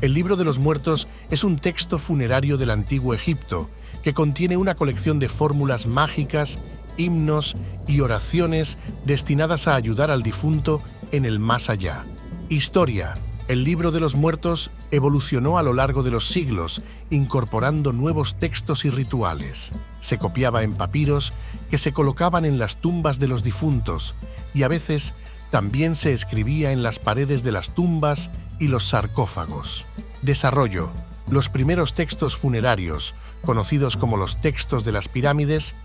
El Libro de los Muertos es un texto funerario del Antiguo Egipto que contiene una colección de fórmulas mágicas, himnos y oraciones destinadas a ayudar al difunto en el más allá. Historia. El Libro de los Muertos evolucionó a lo largo de los siglos, incorporando nuevos textos y rituales. Se copiaba en papiros que se colocaban en las tumbas de los difuntos y a veces también se escribía en las paredes de las tumbas y los sarcófagos. Desarrollo. Los primeros textos funerarios, conocidos como los textos de las pirámides,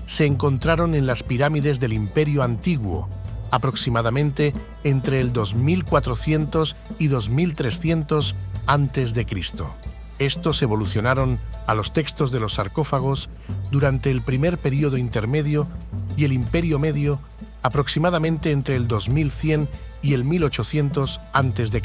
se encontraron en las pirámides del Imperio Antiguo, aproximadamente entre el 2400 y 2300 a.C. Estos evolucionaron a los textos de los sarcófagos durante el primer período intermedio y el Imperio Medio, aproximadamente entre el 2100 y el 1800 a.C.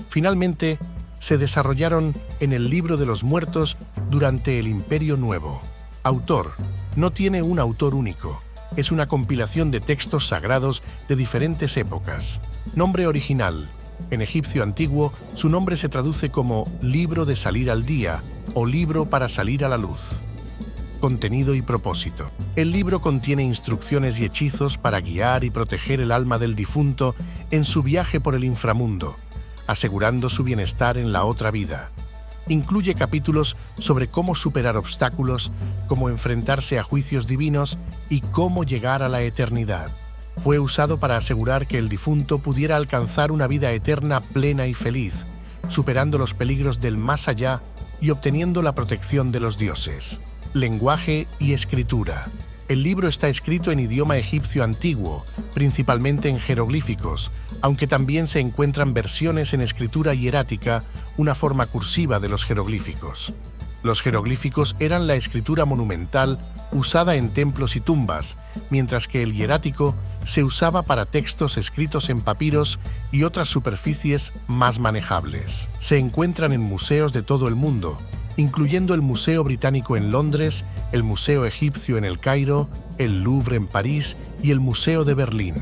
Finalmente, se desarrollaron en el Libro de los Muertos durante el Imperio Nuevo. Autor. No tiene un autor único. Es una compilación de textos sagrados de diferentes épocas. Nombre original. En egipcio antiguo, su nombre se traduce como Libro de salir al día o Libro para salir a la luz. Contenido y propósito. El libro contiene instrucciones y hechizos para guiar y proteger el alma del difunto en su viaje por el inframundo, asegurando su bienestar en la otra vida. Incluye capítulos sobre cómo superar obstáculos, cómo enfrentarse a juicios divinos y cómo llegar a la eternidad. Fue usado para asegurar que el difunto pudiera alcanzar una vida eterna plena y feliz, superando los peligros del más allá y obteniendo la protección de los dioses. Lenguaje y escritura. El libro está escrito en idioma egipcio antiguo, principalmente en jeroglíficos, aunque también se encuentran versiones en escritura hierática, una forma cursiva de los jeroglíficos. Los jeroglíficos eran la escritura monumental usada en templos y tumbas, mientras que el hierático se usaba para textos escritos en papiros y otras superficies más manejables. Se encuentran en museos de todo el mundo, incluyendo el Museo Británico en Londres, el Museo Egipcio en El Cairo, el Louvre en París y el Museo de Berlín.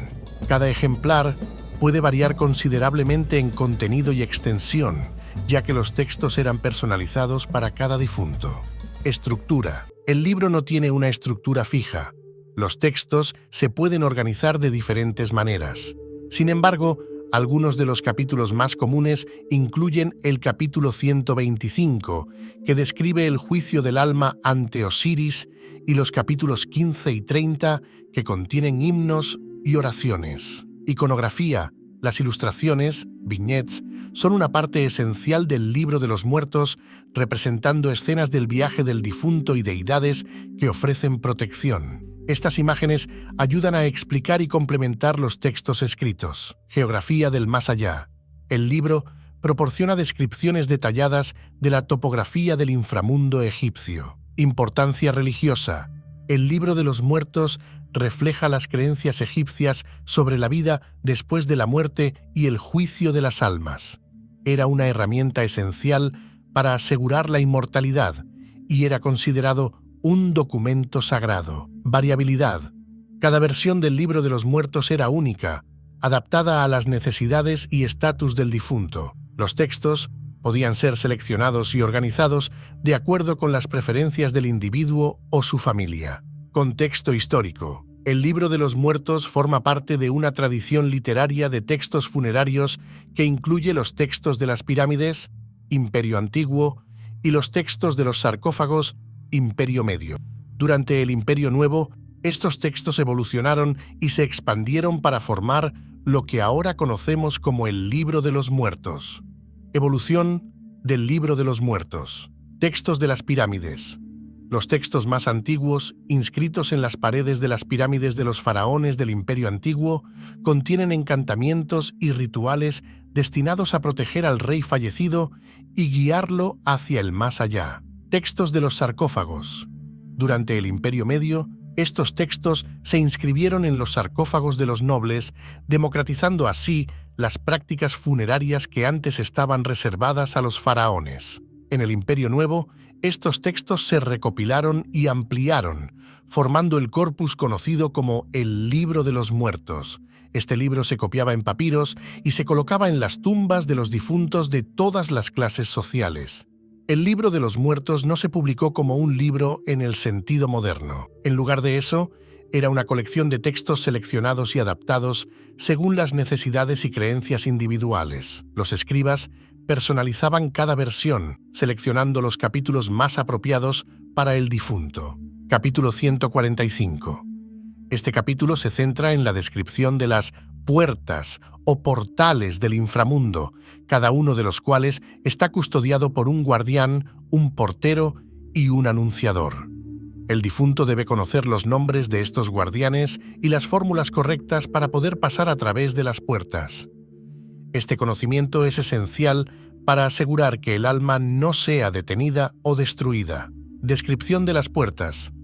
Cada ejemplar puede variar considerablemente en contenido y extensión, ya que los textos eran personalizados para cada difunto. Estructura. El libro no tiene una estructura fija. Los textos se pueden organizar de diferentes maneras. Sin embargo, algunos de los capítulos más comunes incluyen el capítulo 125, que describe el juicio del alma ante Osiris, y los capítulos 15 y 30, que contienen himnos y oraciones. Iconografía. Las ilustraciones, vignettes, son una parte esencial del Libro de los Muertos, representando escenas del viaje del difunto y deidades que ofrecen protección. Estas imágenes ayudan a explicar y complementar los textos escritos. Geografía del más allá. El libro proporciona descripciones detalladas de la topografía del inframundo egipcio. Importancia religiosa. El Libro de los Muertos refleja las creencias egipcias sobre la vida después de la muerte y el juicio de las almas. Era una herramienta esencial para asegurar la inmortalidad y era considerado un documento sagrado. Variabilidad. Cada versión del Libro de los Muertos era única, adaptada a las necesidades y estatus del difunto. Los textos podían ser seleccionados y organizados de acuerdo con las preferencias del individuo o su familia. Contexto histórico. El Libro de los Muertos forma parte de una tradición literaria de textos funerarios que incluye los textos de las pirámides, Imperio Antiguo, y los textos de los sarcófagos, Imperio Medio. Durante el Imperio Nuevo, estos textos evolucionaron y se expandieron para formar lo que ahora conocemos como el Libro de los Muertos. Evolución del Libro de los Muertos. Textos de las pirámides. Los textos más antiguos, inscritos en las paredes de las pirámides de los faraones del Imperio Antiguo, contienen encantamientos y rituales destinados a proteger al rey fallecido y guiarlo hacia el más allá. Textos de los sarcófagos. Durante el Imperio Medio, estos textos se inscribieron en los sarcófagos de los nobles, democratizando así las prácticas funerarias que antes estaban reservadas a los faraones. En el Imperio Nuevo, estos textos se recopilaron y ampliaron, formando el corpus conocido como el Libro de los Muertos, Este libro se copiaba en papiros y se colocaba en las tumbas de los difuntos de todas las clases sociales. El libro de los muertos no se publicó como un libro en el sentido moderno. En lugar de eso, era una colección de textos seleccionados y adaptados según las necesidades y creencias individuales. Los escribas personalizaban cada versión, seleccionando los capítulos más apropiados para el difunto. Capítulo 145. Este capítulo se centra en la descripción de las puertas o portales del inframundo, cada uno de los cuales está custodiado por un guardián, un portero y un anunciador. El difunto debe conocer los nombres de estos guardianes y las fórmulas correctas para poder pasar a través de las puertas. Este conocimiento es esencial para asegurar que el alma no sea detenida o destruida. Descripción de las puertas.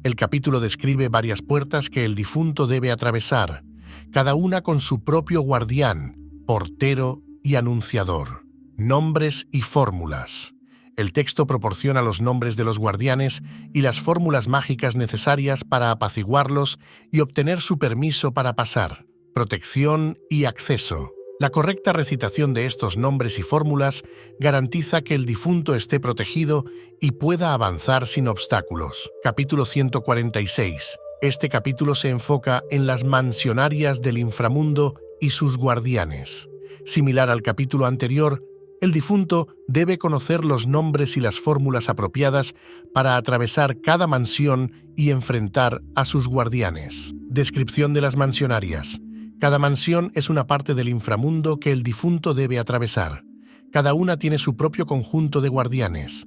El capítulo describe varias puertas que el difunto debe atravesar, cada una con su propio guardián, portero y anunciador. Nombres y fórmulas. El texto proporciona los nombres de los guardianes y las fórmulas mágicas necesarias para apaciguarlos y obtener su permiso para pasar. Protección y acceso. La correcta recitación de estos nombres y fórmulas garantiza que el difunto esté protegido y pueda avanzar sin obstáculos. Capítulo 146. Este capítulo se enfoca en las mansionarias del inframundo y sus guardianes. Similar al capítulo anterior, el difunto debe conocer los nombres y las fórmulas apropiadas para atravesar cada mansión y enfrentar a sus guardianes. Descripción de las mansionarias. Cada mansión es una parte del inframundo que el difunto debe atravesar. Cada una tiene su propio conjunto de guardianes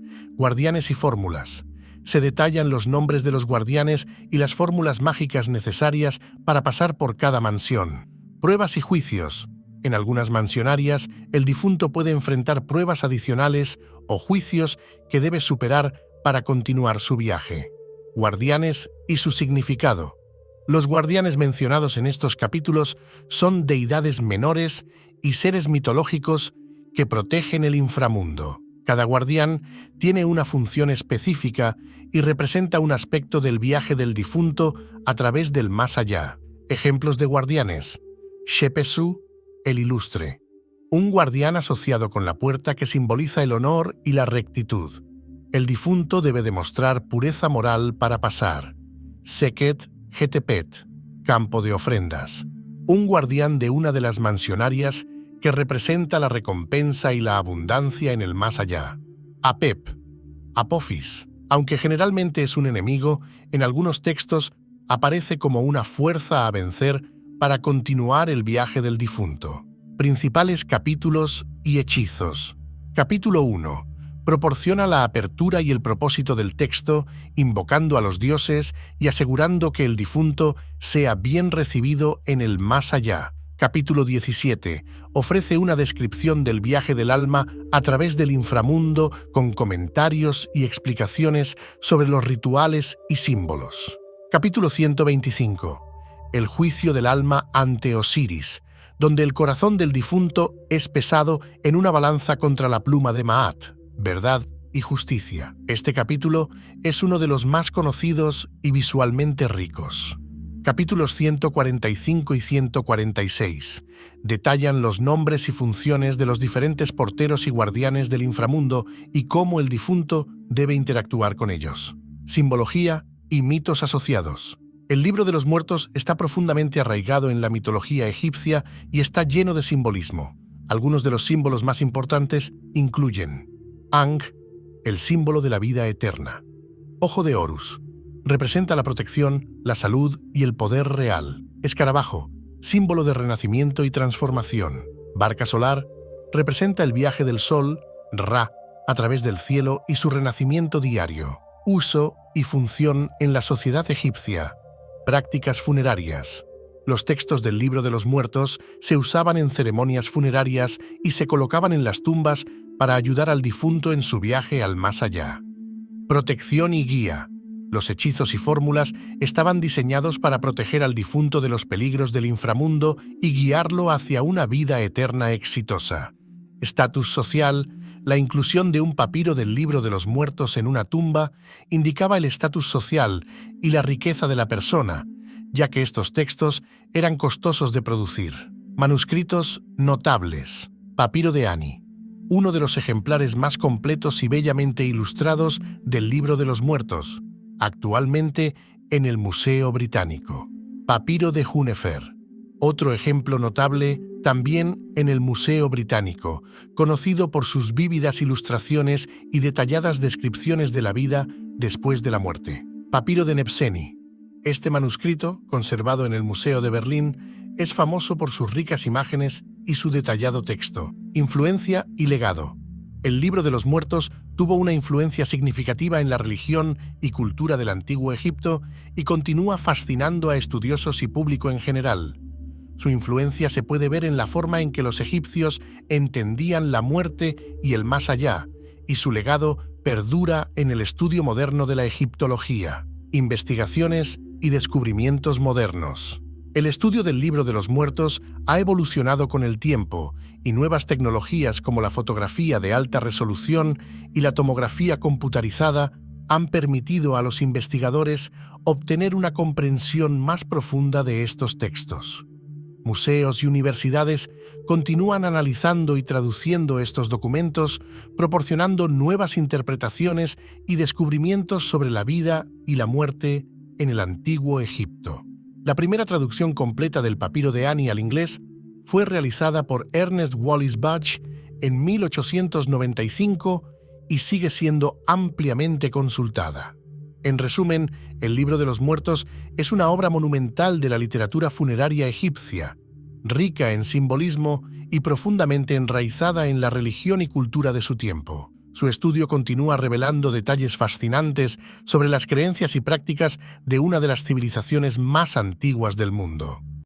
y fórmulas. Se detallan los nombres de los guardianes y las fórmulas mágicas necesarias para pasar por cada mansión. Pruebas y juicios. En algunas mansionarias, el difunto puede enfrentar pruebas adicionales o juicios que debe superar para continuar su viaje. Guardianes y su significado. Los guardianes mencionados en estos capítulos son deidades menores y seres mitológicos que protegen el inframundo. Cada guardián tiene una función específica y representa un aspecto del viaje del difunto a través del más allá. Ejemplos de guardianes. Shepesu, el ilustre. Un guardián asociado con la puerta que simboliza el honor y la rectitud. El difunto debe demostrar pureza moral para pasar. Seket Hetepet, campo de ofrendas. Un guardián de una de las mansionarias que representa la recompensa y la abundancia en el más allá. Apep, Apophis. Aunque generalmente es un enemigo, en algunos textos aparece como una fuerza a vencer para continuar el viaje del difunto. Principales capítulos y hechizos. Capítulo 1. Proporciona la apertura y el propósito del texto, invocando a los dioses y asegurando que el difunto sea bien recibido en el más allá. Capítulo 17. Ofrece una descripción del viaje del alma a través del inframundo con comentarios y explicaciones sobre los rituales y símbolos. Capítulo 125. El juicio del alma ante Osiris, donde el corazón del difunto es pesado en una balanza contra la pluma de Maat, verdad y justicia. Este capítulo es uno de los más conocidos y visualmente ricos. Capítulos 145 y 146 detallan los nombres y funciones de los diferentes porteros y guardianes del inframundo y cómo el difunto debe interactuar con ellos. Simbología y mitos asociados. El libro de los muertos está profundamente arraigado en la mitología egipcia y está lleno de simbolismo. Algunos de los símbolos más importantes incluyen Ang, el símbolo de la vida eterna. Ojo de Horus. Representa la protección, la salud y el poder real. Escarabajo, símbolo de renacimiento y transformación. Barca solar, representa el viaje del sol, Ra, a través del cielo y su renacimiento diario. Uso y función en la sociedad egipcia. Prácticas funerarias. Los textos del libro de los muertos se usaban en ceremonias funerarias y se colocaban en las tumbas para ayudar al difunto en su viaje al más allá. Protección y guía. Los hechizos y fórmulas estaban diseñados para proteger al difunto de los peligros del inframundo y guiarlo hacia una vida eterna exitosa. Estatus social. La inclusión de un papiro del libro de los muertos en una tumba indicaba el estatus social y la riqueza de la persona, ya que estos textos eran costosos de producir. Manuscritos notables. Papiro de Ani, uno de los ejemplares más completos y bellamente ilustrados del Libro de los Muertos, actualmente en el Museo Británico. Papiro de Hunefer, otro ejemplo notable también en el Museo Británico, conocido por sus vívidas ilustraciones y detalladas descripciones de la vida después de la muerte. Papiro de Nebseni. Este manuscrito, conservado en el Museo de Berlín, es famoso por sus ricas imágenes y su detallado texto. Influencia y legado. El Libro de los Muertos tuvo una influencia significativa en la religión y cultura del Antiguo Egipto y continúa fascinando a estudiosos y público en general. Su influencia se puede ver en la forma en que los egipcios entendían la muerte y el más allá, y su legado perdura en el estudio moderno de la egiptología, investigaciones y descubrimientos modernos. El estudio del Libro de los Muertos ha evolucionado con el tiempo y nuevas tecnologías como la fotografía de alta resolución y la tomografía computarizada han permitido a los investigadores obtener una comprensión más profunda de estos textos. Museos y universidades continúan analizando y traduciendo estos documentos, proporcionando nuevas interpretaciones y descubrimientos sobre la vida y la muerte en el Antiguo Egipto. La primera traducción completa del Papiro de Ani al inglés fue realizada por Ernest Wallis Budge en 1895 y sigue siendo ampliamente consultada. En resumen, el Libro de los Muertos es una obra monumental de la literatura funeraria egipcia, rica en simbolismo y profundamente enraizada en la religión y cultura de su tiempo. Su estudio continúa revelando detalles fascinantes sobre las creencias y prácticas de una de las civilizaciones más antiguas del mundo.